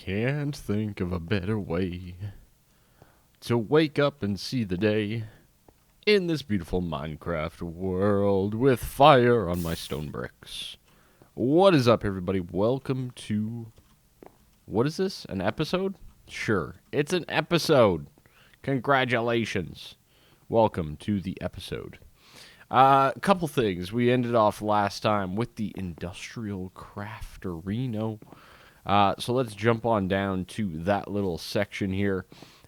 can't think of a better way to wake up and see the day in this beautiful Minecraft world with fire on my stone bricks. What is up, everybody? Welcome to... What is this? An episode? Sure, it's an episode. Congratulations. Welcome to the episode. A couple things. We ended off last time with the Industrial Crafterino. So let's jump on down to that little section here.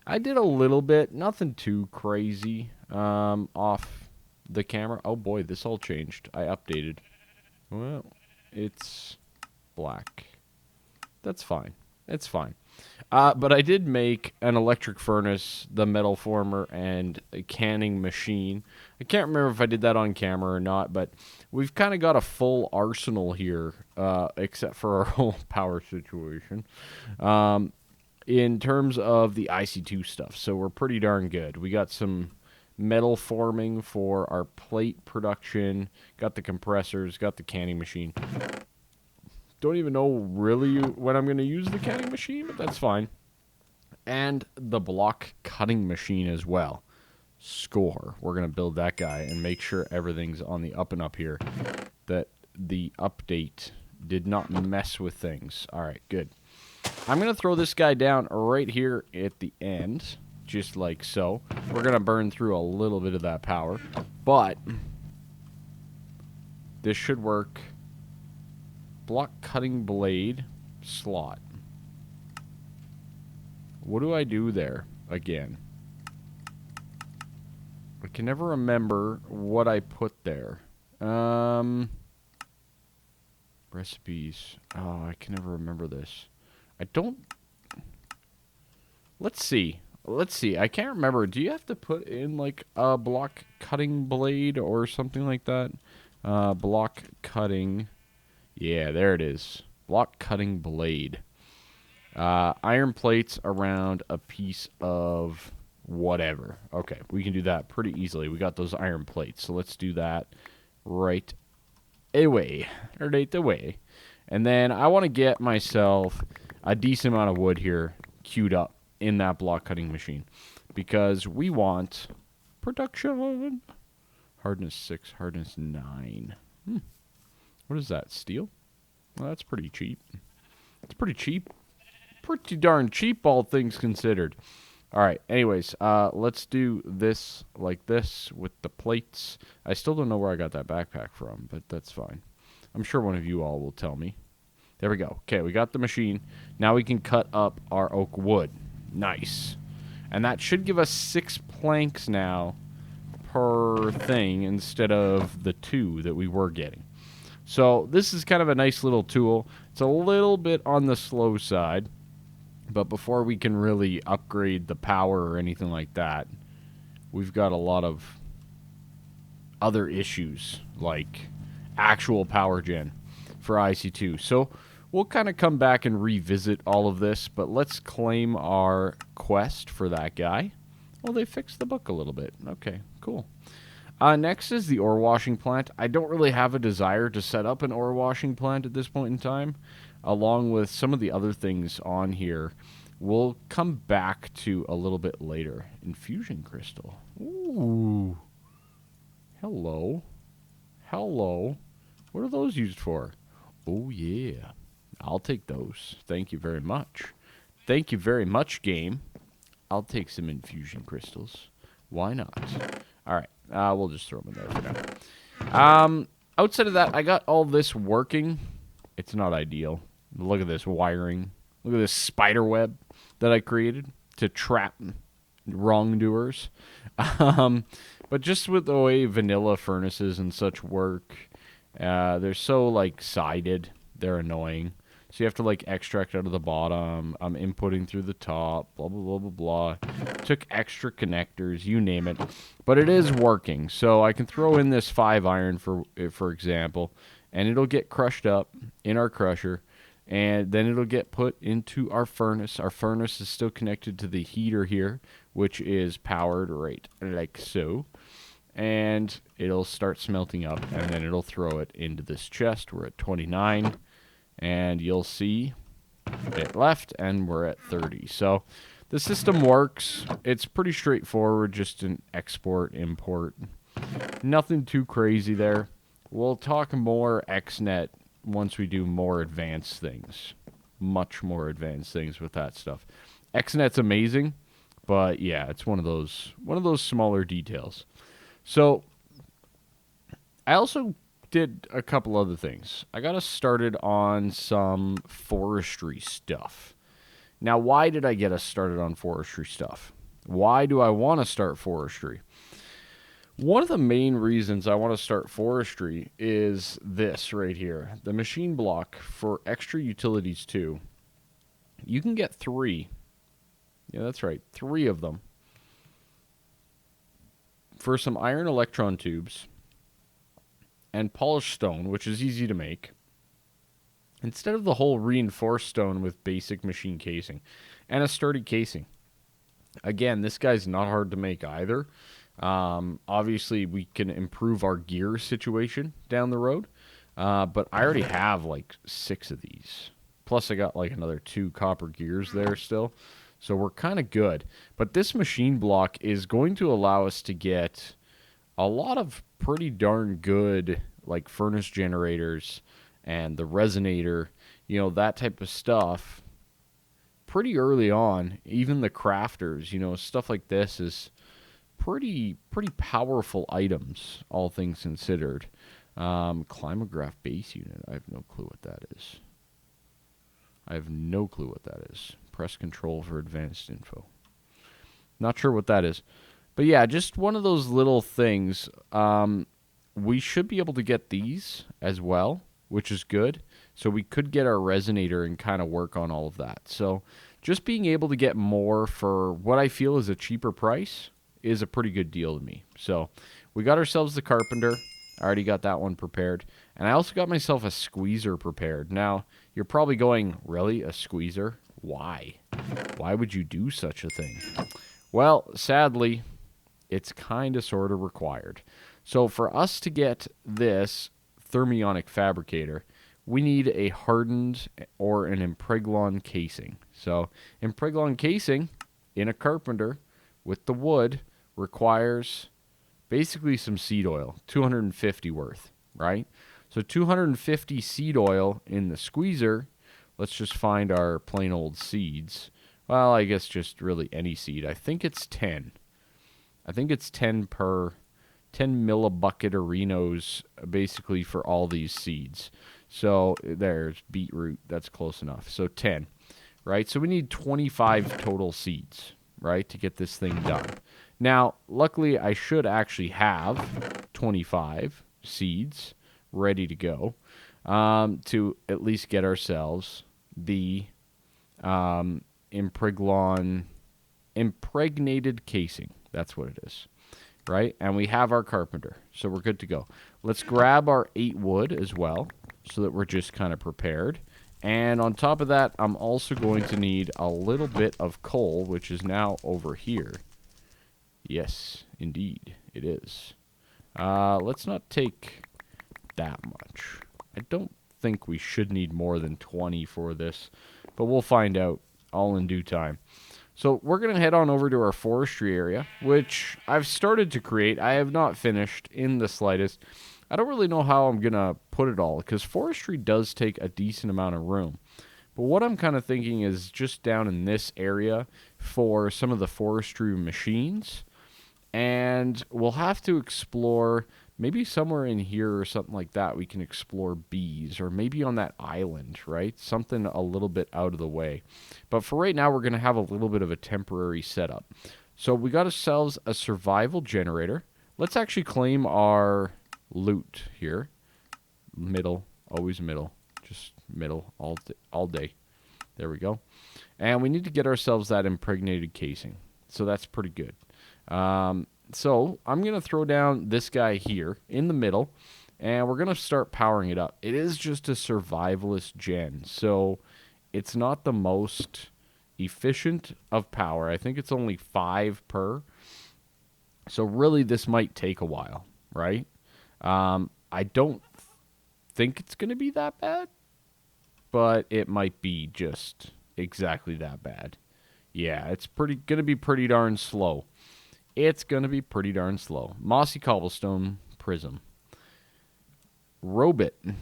I did a little bit, nothing too crazy, off the camera. Oh boy, this all changed. I updated. Well, it's black. That's fine. It's fine. But I did make an electric furnace, the metal former, and a canning machine. I can't remember if I did that on camera or not, but we've kind of got a full arsenal here, except for our whole power situation, in terms of the IC2 stuff. So we're pretty darn good. We got some metal forming for our plate production, got the compressors, got the canning machine. Don't even know really when I'm going to use the canning machine, but that's fine. And the block cutting machine as well. Score. We're going to build that guy and make sure everything's on the up and up here. That the update did not mess with things. Alright, good. I'm going to throw this guy down right here at the end. Just like so. We're going to burn through a little bit of that power. But this should work. Block cutting blade slot. What do I do there again? I can never remember what I put there. Recipes. Oh, I can never remember this. I don't... Let's see. Let's see. I can't remember. Do you have to put in like a block cutting blade or something like that? Block cutting... Yeah, there it is. Block cutting blade. Iron plates around a piece of whatever. Okay, we can do that pretty easily. We got those iron plates, so let's do that right away. Right away. And then I want to get myself a decent amount of wood here queued up in that block cutting machine. Because we want production. Hardness 6, hardness 9. What is that? Steel? Well, that's pretty cheap. It's pretty cheap. Pretty darn cheap, all things considered. Alright, anyways, let's do this like this with the plates. I still don't know where I got that backpack from, but that's fine. I'm sure one of you all will tell me. There we go. Okay, we got the machine. Now we can cut up our oak wood. Nice. And that should give us 6 planks now per thing instead of the 2 that we were getting. So this is kind of a nice little tool. It's a little bit on the slow side, but before we can really upgrade the power or anything like that, we've got a lot of other issues like actual power gen for IC2. So we'll kind of come back and revisit all of this, but let's claim our quest for that guy. Well, they fixed the book a little bit. Okay, cool. Next is the ore washing plant. I don't really have a desire to set up an ore washing plant at this point in time, along with some of the other things on here. We'll come back to a little bit later. Infusion crystal. Ooh. Hello. Hello. What are those used for? Oh, yeah. I'll take those. Thank you very much. Thank you very much, game. I'll take some infusion crystals. Why not? All right. We'll just throw them in there for now. Outside of that, I got all this working. It's not ideal. Look at this wiring. Look at this spider web that I created to trap wrongdoers. But just with the way vanilla furnaces and such work, they're so, like, sided. They're annoying. So you have to, like, extract out of the bottom. I'm inputting through the top. Blah, blah, blah, blah, blah. Took extra connectors. You name it. But it is working. So I can throw in this 5 iron, for example. And it'll get crushed up in our crusher. And then it'll get put into our furnace. Our furnace is still connected to the heater here, which is powered right like so. And it'll start smelting up. And then it'll throw it into this chest. We're at 29. And you'll see bit left, and we're at 30. So the system works. It's pretty straightforward, just an export, import. Nothing too crazy there. We'll talk more XNet once we do more advanced things. Much more advanced things with that stuff. XNet's amazing, but yeah, it's one of those smaller details. So I also did a couple other things. I got us started on some forestry stuff. Now, why did I get us started on forestry stuff? Why do I want to start forestry? One of the main reasons I want to start forestry is this right here. The machine block for extra utilities 2. You can get 3. Yeah, that's right. 3 of them. For some iron electron tubes and polished stone, which is easy to make, instead of the whole reinforced stone with basic machine casing and a sturdy casing. Again, this guy's not hard to make either. Obviously, we can improve our gear situation down the road, but I already have like 6 of these. Plus, I got like another 2 copper gears there still. So we're kind of good. But this machine block is going to allow us to get a lot of pretty darn good like furnace generators and the resonator, you know, that type of stuff pretty early on. Even the crafters, you know, stuff like this is pretty powerful items, all things considered. Climograph base unit. I have no clue what that is. Press control for advanced info. Not sure what that is. But yeah, just one of those little things. We should be able to get these as well, which is good. So we could get our resonator and kind of work on all of that. So just being able to get more for what I feel is a cheaper price is a pretty good deal to me. So we got ourselves the carpenter. I already got that one prepared. And I also got myself a squeezer prepared. Now, you're probably going, really? A squeezer? Why? Why would you do such a thing? Well, sadly, it's kind of sort of required. So for us to get this thermionic fabricator, we need a hardened or an impreglon casing. So impreglon casing in a carpenter with the wood requires basically some seed oil, 250 worth, right? So 250 seed oil in the squeezer. Let's just find our plain old seeds. Well, I guess just really any seed. I think it's 10. I think it's 10 millibucketarinos basically for all these seeds. So there's beetroot. That's close enough. So 10, right? So we need 25 total seeds, right, to get this thing done. Now, luckily, I should actually have 25 seeds ready to go to at least get ourselves the impregnated casing. That's what it is, right? And we have our carpenter, so we're good to go. Let's grab our 8 wood as well so that we're just kind of prepared. And on top of that, I'm also going to need a little bit of coal, which is now over here. Yes, indeed, it is. Let's not take that much. I don't think we should need more than 20 for this, but we'll find out all in due time. So we're going to head on over to our forestry area, which I've started to create. I have not finished in the slightest. I don't really know how I'm going to put it all, because forestry does take a decent amount of room. But what I'm kind of thinking is just down in this area for some of the forestry machines. And we'll have to explore, maybe somewhere in here or something like that, we can explore bees, or maybe on that island, right? Something a little bit out of the way. But for right now, we're going to have a little bit of a temporary setup. So we got ourselves a survival generator. Let's actually claim our loot here. Middle, always middle, just middle all day. There we go. And we need to get ourselves that impregnated casing. So that's pretty good. So I'm going to throw down this guy here in the middle, and we're going to start powering it up. It is just a survivalist gen, so it's not the most efficient of power. I think it's only 5 per. So really this might take a while, right? I don't think it's going to be that bad, but it might be just exactly that bad. Yeah, it's gonna be pretty darn slow. It's gonna be pretty darn slow. Mossy cobblestone prism. Robit.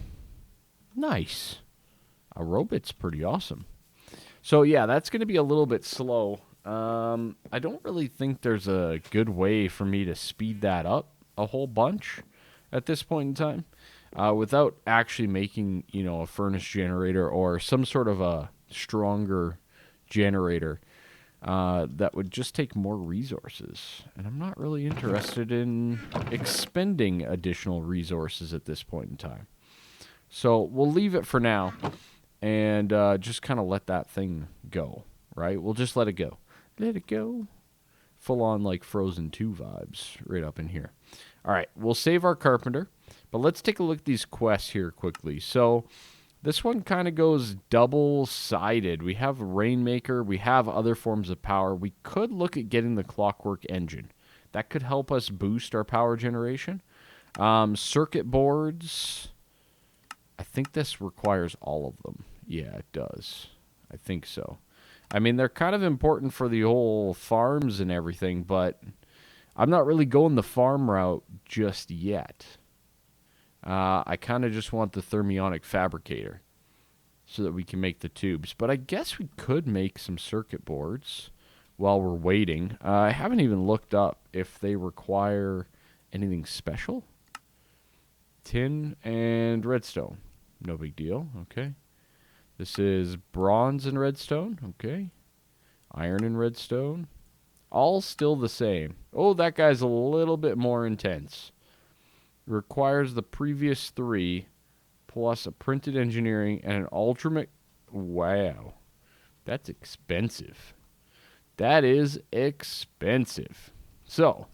Nice. A robit's pretty awesome. So yeah, that's gonna be a little bit slow. I don't really think there's a good way for me to speed that up a whole bunch at this point in time, without actually making a furnace generator or some sort of a stronger generator that would just take more resources. And I'm not really interested in expending additional resources at this point in time. So we'll leave it for now and just kind of let that thing go, right? We'll just let it go. Let it go. Full on like Frozen 2 vibes right up in here. All right, we'll save our carpenter, but let's take a look at these quests here quickly. So this one kind of goes double-sided. We have Rainmaker. We have other forms of power. We could look at getting the Clockwork Engine. That could help us boost our power generation. Circuit boards. I think this requires all of them. Yeah, it does. I think so. I mean, they're kind of important for the whole farms and everything, but I'm not really going the farm route just yet. I kind of just want the thermionic fabricator so that we can make the tubes. But I guess we could make some circuit boards while we're waiting. I haven't even looked up if they require anything special. Tin and redstone. No big deal. Okay. This is bronze and redstone. Okay. Iron and redstone. All still the same. Oh, that guy's a little bit more intense. Requires the previous 3 plus a printed engineering and an ultimate. Wow. That's expensive. That is expensive. So,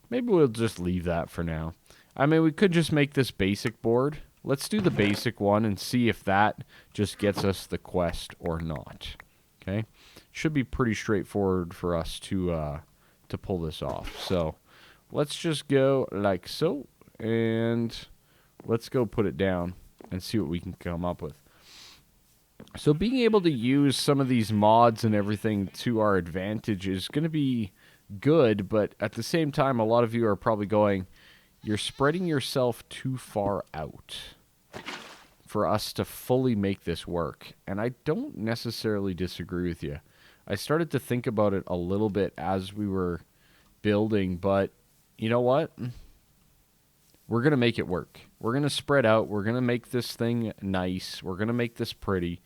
maybe we'll just leave that for now. I mean, we could just make this basic board. Let's do the basic one and see if that just gets us the quest or not. Okay? Should be pretty straightforward for us to pull this off. So, let's just go like so. And let's go put it down and see what we can come up with. So being able to use some of these mods and everything to our advantage is going to be good, but at the same time, a lot of you are probably going, you're spreading yourself too far out for us to fully make this work. And I don't necessarily disagree with you. I started to think about it a little bit as we were building, but you know what? We're going to make it work. We're going to spread out. We're going to make this thing nice. We're going to make this pretty.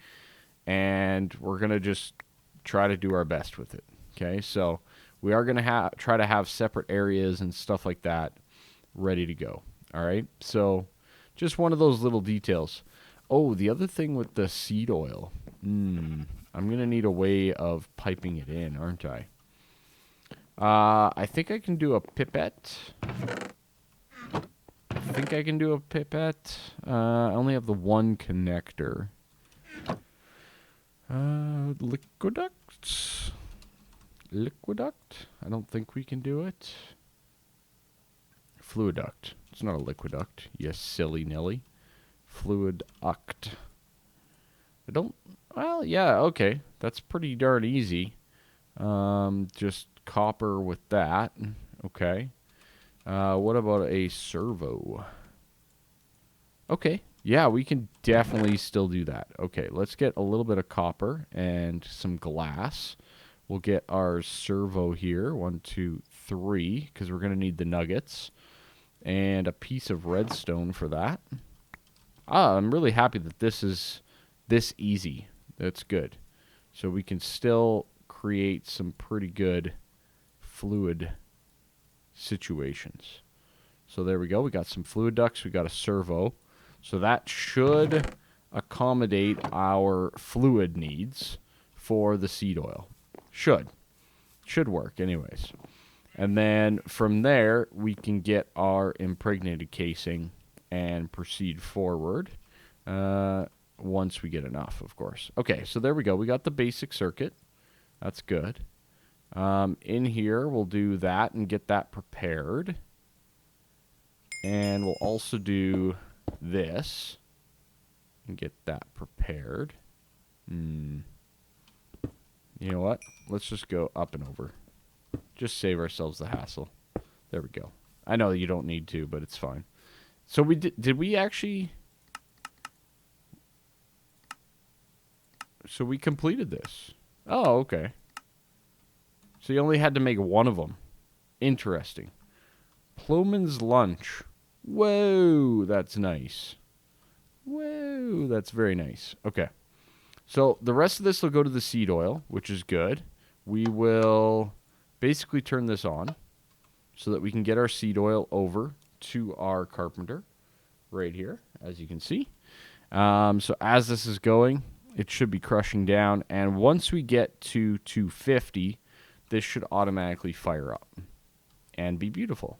And we're going to just try to do our best with it. Okay, so we are going to try to have separate areas and stuff like that ready to go. All right, so just one of those little details. Oh, the other thing with the seed oil. I'm going to need a way of piping it in, aren't I? I think I can do a pipette. I think I can do a pipette. I only have the one connector. Liquiduct. Liquiduct? I don't think we can do it. Fluiduct. It's not a liquiduct. You silly Nelly. Fluiduct. I don't... Well, yeah, okay. That's pretty darn easy. Just copper with that. Okay. What about a servo? Okay. Yeah, we can definitely still do that. Okay, let's get a little bit of copper and some glass. We'll get our servo here. 1, 2, 3, because we're going to need the nuggets. And a piece of redstone for that. I'm really happy that this is this easy. That's good. So we can still create some pretty good fluid situations. So there we go. We got some fluid ducts. We got a servo. So that should accommodate our fluid needs for the seed oil. Should work anyways. And then from there, we can get our impregnated casing and proceed forward once we get enough, of course. Okay, so there we go. We got the basic circuit. That's good. In here, we'll do that and get that prepared. And we'll also do this and get that prepared. You know what? Let's just go up and over. Just save ourselves the hassle. There we go. I know you don't need to, but it's fine. So we did we actually... So we completed this. Oh, okay. So you only had to make one of them. Interesting. Ploman's lunch. Whoa, that's nice. Whoa, that's very nice. Okay. So the rest of this will go to the seed oil, which is good. We will basically turn this on so that we can get our seed oil over to our carpenter right here, as you can see. So as this is going, it should be crushing down. And once we get to 250, this should automatically fire up and be beautiful.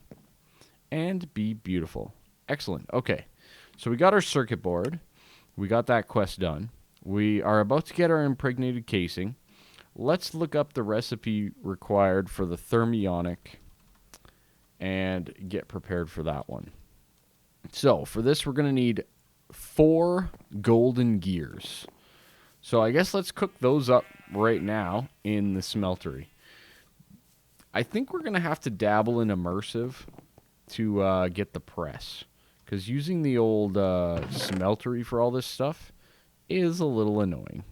And be beautiful. Excellent. Okay. So we got our circuit board. We got that quest done. We are about to get our impregnated casing. Let's look up the recipe required for the thermionic and get prepared for that one. So for this, we're going to need 4 golden gears. So I guess let's cook those up right now in the smeltery. I think we're going to have to dabble in immersive to get the press. Because using the old smeltery for all this stuff is a little annoying.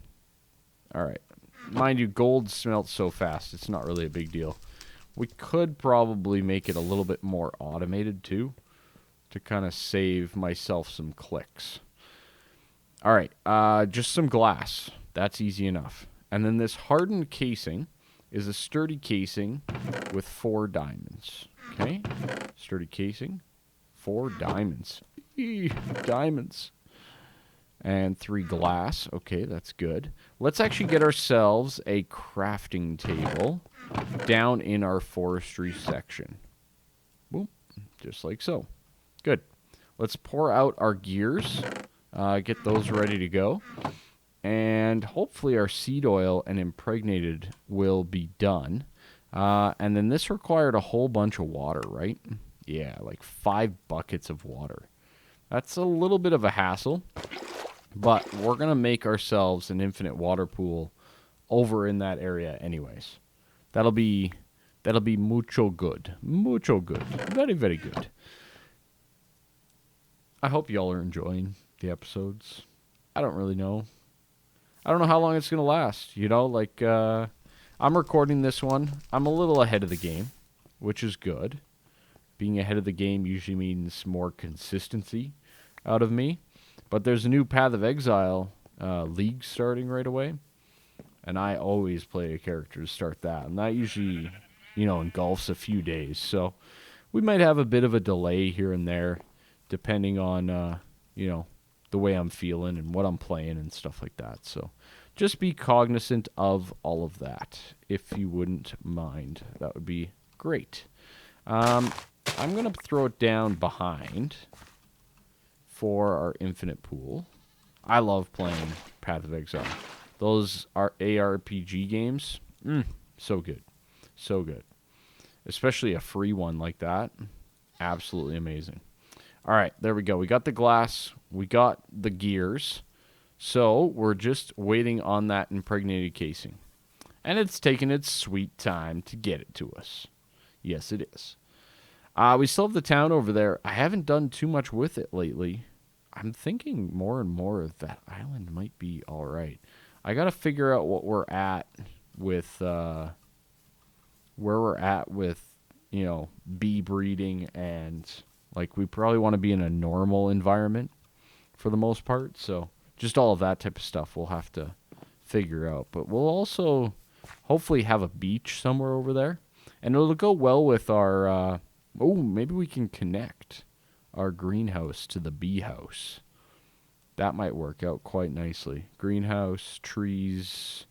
Alright. Mind you, gold smelts so fast, it's not really a big deal. We could probably make it a little bit more automated too, to kind of save myself some clicks. Alright, just some glass. That's easy enough. And then this hardened casing is a sturdy casing with 4 diamonds. Okay? Sturdy casing. 4 diamonds. Eee, diamonds. And 3 glass. Okay, that's good. Let's actually get ourselves a crafting table down in our forestry section. Boom. Just like so. Good. Let's pour out our gears. Get those ready to go. And hopefully our seed oil and impregnated will be done. And then this required a whole bunch of water, right? Yeah, like 5 buckets of water. That's a little bit of a hassle, but we're going to make ourselves an infinite water pool over in that area anyways. That'll be mucho good. Mucho good. Very, very good. I hope y'all are enjoying the episodes. I don't really know. I don't know how long it's going to last. You know, like, I'm recording this one. I'm a little ahead of the game, which is good. Being ahead of the game usually means more consistency out of me. But there's a new Path of Exile league starting right away. And I always play a character to start that. And that usually, you know, engulfs a few days. So we might have a bit of a delay here and there, depending on, you know, the way I'm feeling and what I'm playing and stuff like that. So just be cognizant of all of that, if you wouldn't mind. That would be great. I'm going to throw it down behind for our infinite pool. I love playing Path of Exile. Those are ARPG games. So good. So good. Especially a free one like that. Absolutely amazing. All right, there we go. We got the glass. We got the gears. So we're just waiting on that impregnated casing. And it's taking its sweet time to get it to us. Yes, it is. We still have the town over there. I haven't done too much with it lately. I'm thinking more and more of that island might be all right. I got to figure out what we're at with, where we're at with, you know, bee breeding and, like, we probably want to be in a normal environment for the most part. So just all of that type of stuff we'll have to figure out. But we'll also hopefully have a beach somewhere over there. And it'll go well with our, maybe we can connect our greenhouse to the bee house. That might work out quite nicely. Greenhouse, trees,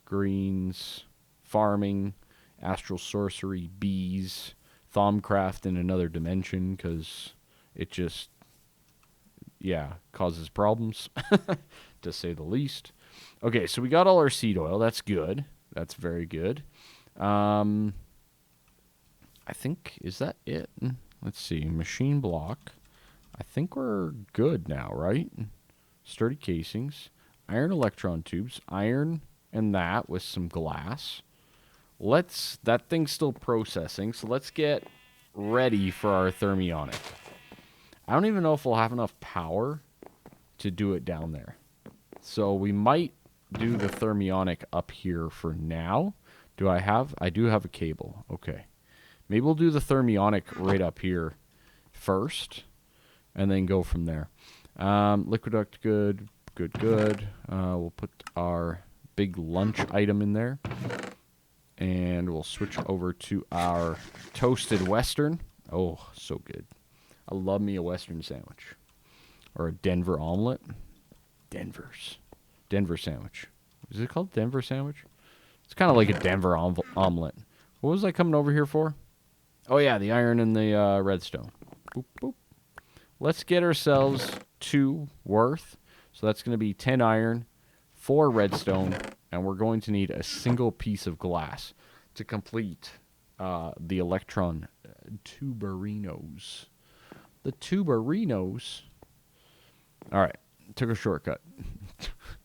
greens, farming, astral sorcery, bees, Thaumcraft in another dimension because it just, yeah, causes problems, to say the least. Okay, so we got all our seed oil. That's good. That's very good. I think, is that it? Let's see. Machine block. I think we're good now, right? Sturdy casings. Iron electron tubes. Iron and that with some glass. That thing's still processing, so let's get ready for our thermionic. I don't even know if we'll have enough power to do it down there. So we might do the thermionic up here for now. I do have a cable. Okay. Maybe we'll do the thermionic right up here first, and then go from there. Liquid duct, good. We'll put our big lunch item in there. And we'll switch over to our toasted Western. Oh, so good. I love me a Western sandwich. Or a Denver omelet. Denver sandwich. Is it called Denver sandwich? It's kind of like a Denver omelet. What was I coming over here for? Oh, yeah, the iron and the redstone. Boop, boop. Let's get ourselves 2 worth. So that's going to be 10 iron, 4 redstone, and we're going to need a single piece of glass to complete the electron tuberinos. The tuberinos. All right, took a shortcut.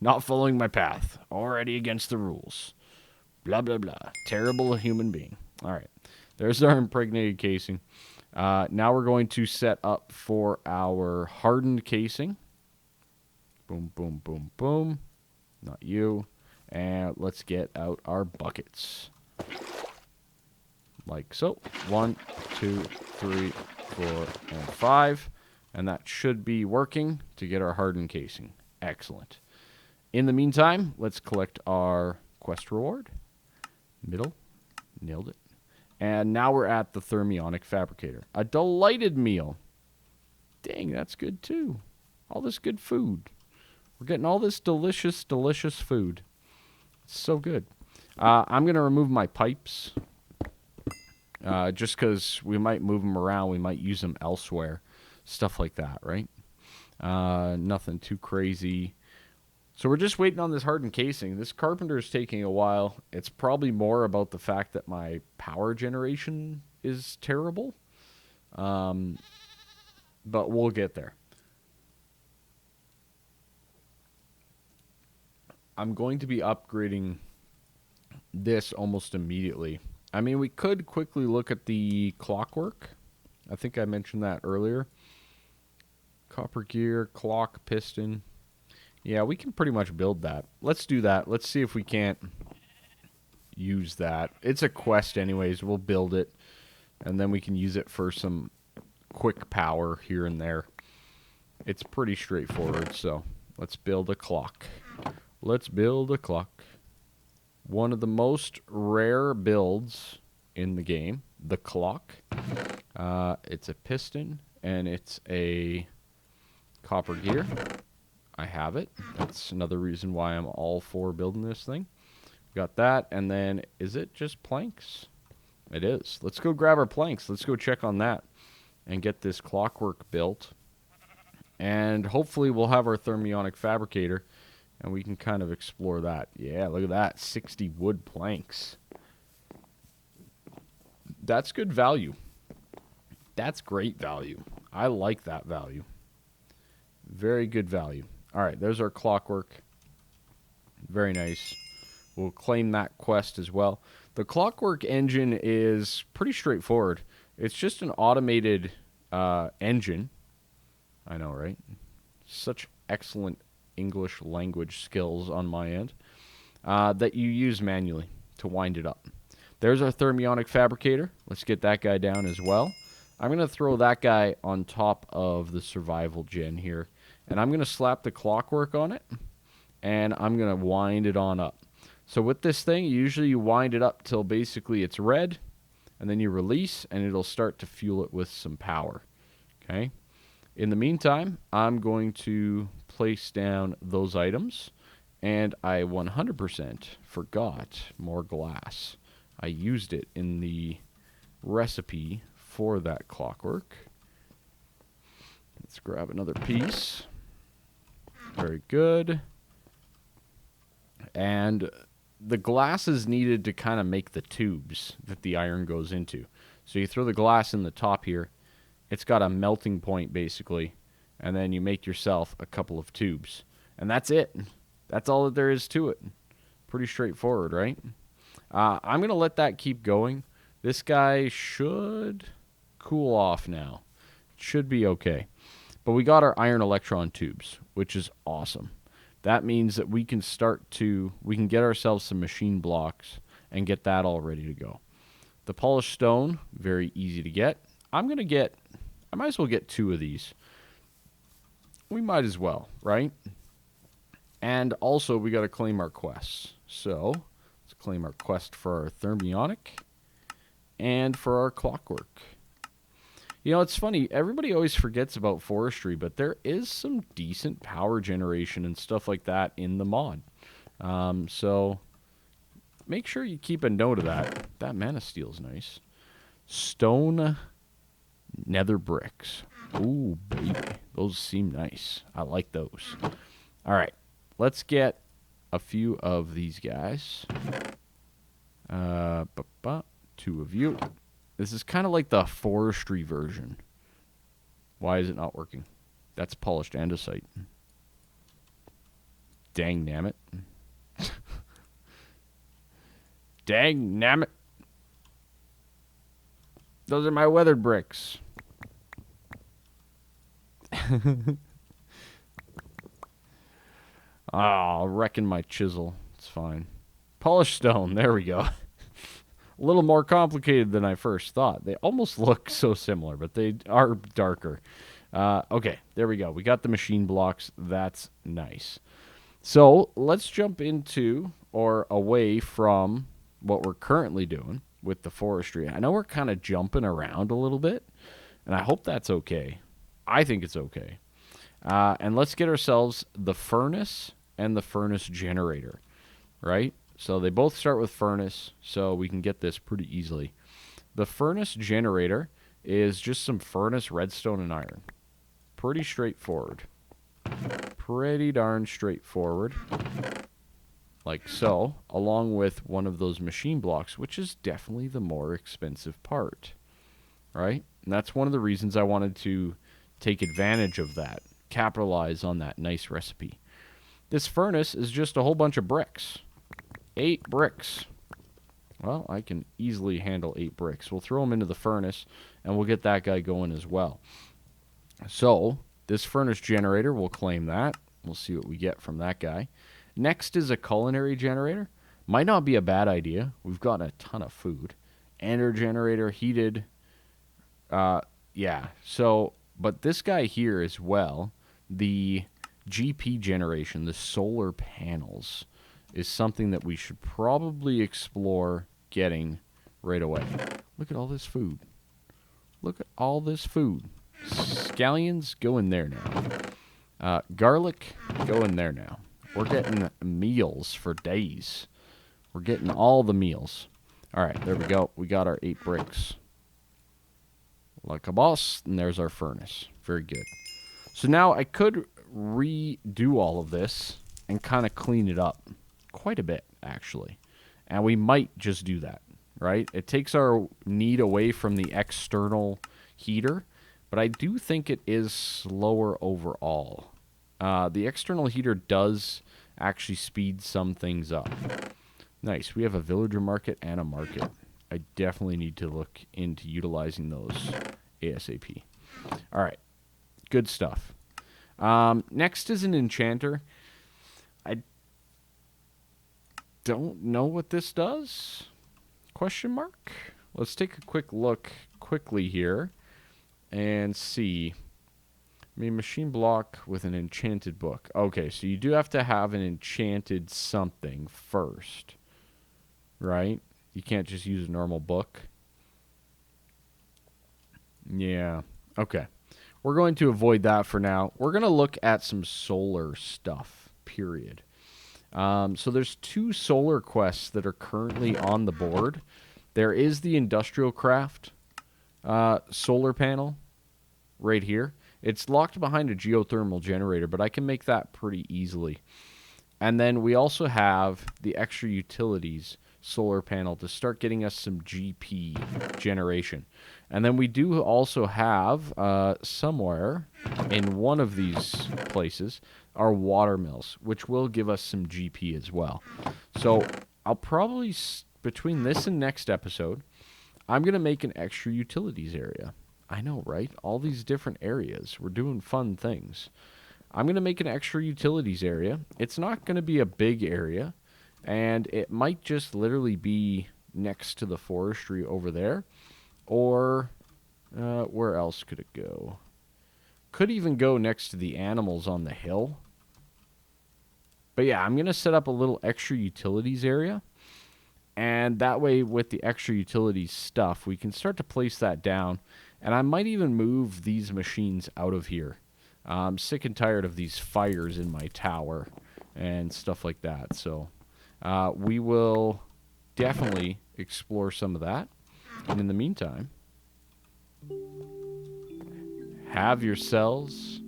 Not following my path. Already against the rules. Blah, blah, blah. Terrible human being. All right, there's our impregnated casing. Now we're going to set up for our hardened casing. Boom, boom, boom, boom. Not you. And let's get out our buckets. Like so. 1, 2, 3, 4, and 5. And that should be working to get our hardened casing. Excellent. In the meantime, let's collect our quest reward. Middle. Nailed it. And now we're at the thermionic fabricator. A delighted meal. Dang, that's good too. All this good food. We're getting all this delicious, delicious food. It's so good. I'm going to remove my pipes. Just because we might move them around. We might use them elsewhere. Stuff like that, right? Nothing too crazy. So we're just waiting on this hardened casing. This carpenter is taking a while. It's probably more about the fact that my power generation is terrible. But we'll get there. I'm going to be upgrading this almost immediately. I mean, we could quickly look at the clockwork. I think I mentioned that earlier. Copper gear, clock, piston. Yeah, we can pretty much build that. Let's do that. Let's see if we can't use that. It's a quest anyways. We'll build it, and then we can use it for some quick power here and there. It's pretty straightforward, so let's build a clock. Let's build a clock. One of the most rare builds in the game, the clock. It's a piston, and it's a copper gear. I have it. That's another reason why I'm all for building this thing. Got that, and then is it just planks? It is. Let's go grab our planks. Let's go check on that and get this clockwork built. And hopefully we'll have our thermionic fabricator, and we can kind of explore that. Yeah, look at that. 60 wood planks. That's good value. That's great value. I like that value. Very good value. All right, there's our clockwork. Very nice. We'll claim that quest as well. The clockwork engine is pretty straightforward. It's just an automated engine. I know, right? Such excellent English language skills on my end. That you use manually to wind it up. There's our thermionic fabricator. Let's get that guy down as well. I'm going to throw that guy on top of the survival gen here. And I'm going to slap the clockwork on it. And I'm going to wind it on up. So with this thing, usually you wind it up till basically it's red. And then you release, and it'll start to fuel it with some power. Okay? In the meantime, I'm going to place down those items. And I 100% forgot more glass. I used it in the recipe for that clockwork. Let's grab another piece. Very good. And the glass is needed to kind of make the tubes that the iron goes into. So you throw the glass in the top here. It's got a melting point, basically. And then you make yourself a couple of tubes. And that's it. That's all that there is to it. Pretty straightforward, right? I'm going to let that keep going. This guy should cool off now. Should be okay. But we got our iron electron tubes, which is awesome. That means that we can get ourselves some machine blocks and get that all ready to go. The polished stone, very easy to get. I might as well get 2 of these. We might as well, right? And also, we got to claim our quests. So, let's claim our quest for our thermionic and for our clockwork. You know, it's funny. Everybody always forgets about forestry, but there is some decent power generation and stuff like that in the mod. So, make sure you keep a note of that. That mana steel's nice. Stone nether bricks. Ooh, baby. Those seem nice. I like those. All right. Let's get a few of these guys. 2 of you. This is kind of like the forestry version. Why is it not working? That's polished andesite. Dang nammit. Dang nammit. Those are my weathered bricks. I'll reckon my chisel. It's fine. Polished stone. There we go. A little more complicated than I first thought. They almost look so similar, but they are darker. Okay, there we go. We got the machine blocks. That's nice. So let's jump into or away from what we're currently doing with the forestry. I know we're kind of jumping around a little bit, and I hope that's okay. I think it's okay. And let's get ourselves the furnace and the furnace generator, right? So they both start with furnace, so we can get this pretty easily. The furnace generator is just some furnace redstone and iron. Pretty straightforward. Pretty darn straightforward. Like so, along with one of those machine blocks, which is definitely the more expensive part, right? And that's one of the reasons I wanted to take advantage of that, capitalize on that nice recipe. This furnace is just a whole bunch of bricks. 8 bricks. Well, I can easily handle 8 bricks. We'll throw them into the furnace, and we'll get that guy going as well. So, this furnace generator, we'll claim that. We'll see what we get from that guy. Next is a culinary generator. Might not be a bad idea. We've got a ton of food. Ender generator, heated. Yeah. So, but this guy here as well, the GP generation, the solar panels, is something that we should probably explore getting right away. Look at all this food. Look at all this food. Scallions, go in there now. Garlic, go in there now. We're getting meals for days. We're getting all the meals. All right, there we go. We got our 8 bricks. Like a boss, and there's our furnace. Very good. So now I could redo all of this and kind of clean it up quite a bit, actually. And we might just do that, right? It takes our need away from the external heater, but I do think it is slower overall. The external heater does actually speed some things up. Nice. We have a villager market and a market. I definitely need to look into utilizing those ASAP. All right. Good stuff. Next is an enchanter. I don't know what this does. Question mark? Let's take a quick look quickly here and see. I mean, machine block with an enchanted book. Okay, so you do have to have an enchanted something first, right? You can't just use a normal book. Yeah, okay. We're going to avoid that for now. We're going to look at some solar stuff, period. So there's 2 solar quests that are currently on the board. There is the industrial craft solar panel right here. It's locked behind a geothermal generator, but I can make that pretty easily. And then we also have the extra utilities solar panel to start getting us some GP generation. And then we do also have somewhere in one of these places our water mills, which will give us some GP as well. So I'll probably, between this and next episode, I'm going to make an extra utilities area. I know, right? All these different areas. We're doing fun things. I'm going to make an extra utilities area. It's not going to be a big area, and it might just literally be next to the forestry over there. Or where else could it go? Could even go next to the animals on the hill. But yeah, I'm going to set up a little extra utilities area. And that way, with the extra utilities stuff, we can start to place that down. And I might even move these machines out of here. I'm sick and tired of these fires in my tower and stuff like that. So we will definitely explore some of that. And in the meantime, have yourselves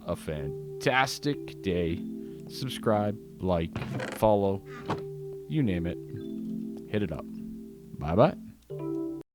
a fantastic day. Subscribe, like, follow, you name it. Hit it up. Bye-bye.